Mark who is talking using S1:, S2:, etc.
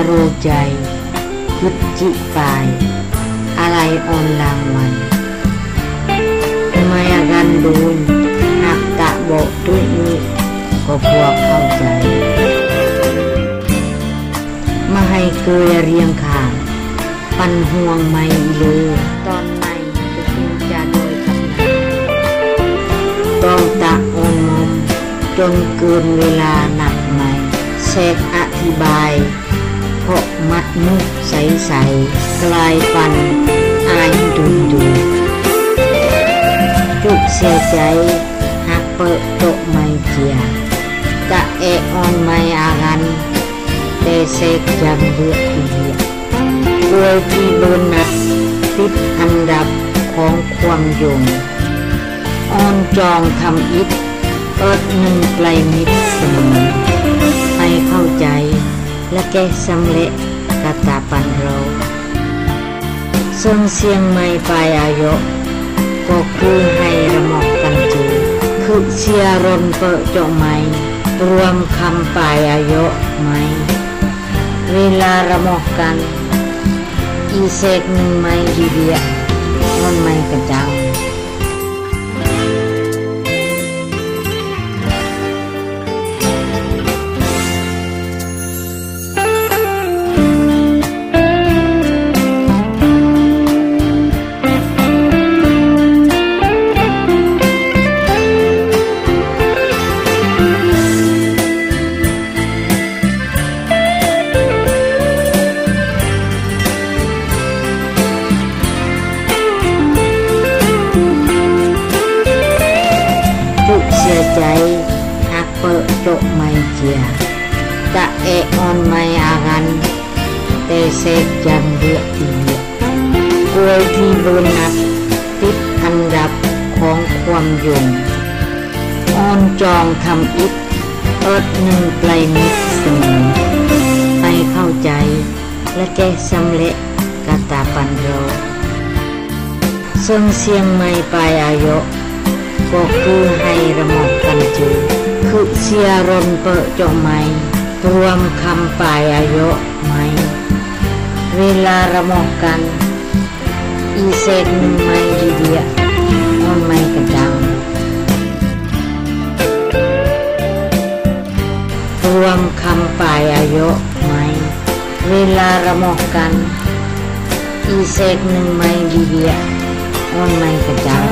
S1: โรใจยุดจิปายอะไรออนลางวันไม่อาการดูนหักตะโบตุยนี้ก็พวกเข้าใจมาให้เกยเรียงขางปันห่วงไม่เลยตอนในจะกินจะโดยคำนั้นต้องตะออนมมจนเกินเวลาหนักไหมเสกอธิบายเพราะมัดมุกใสๆกลายฟันอายดูจุกเสียใจหักเปิดโตไม่เจียกะเอออนไม่อากันเตเสกจำเลือดเหียโดยที่เบิร์นัดติดอันดับของความยงออนจองทำอิฐเอิดหนึ่งไกลมิตรเสมอให้เข้าใจและแก้สำเร็จกตาปันเราส่งเสียงไม่ไปอายุก็คือให้ระมอกกันจูคือเชียรนเปิดจงไม่รวมคำปลายอายุไม่เวลาระมอกกันอีเสกหนึ่งไม่ดีเดียมันไม่กระจังใจหักเปิดโจไม่เจียกะเอออนไม่อากันเตเสกจังเลือดอีเลียกวยที่เบิร์นัดติดอันดับของความยงออนจองทำอิฐเอิดหนึ่งไกลมิตรเสมอให้เข้าใจและแก้สำเร็จกตาปันโรส่งเสียงไม่ไปอายุก็คือให้ระมอกกันจูคือเชียรนเปิดจงไม่รวมคำปลายอายุไม่เวลาระมอกกันอีเศษหนึ่งไม่ดีเดียมันไม่กระจังรวมคำปลายอายุไม่เวลาระมอกกันอีเศษหนึ่งไม่ดีเดียมันไม่กระจัง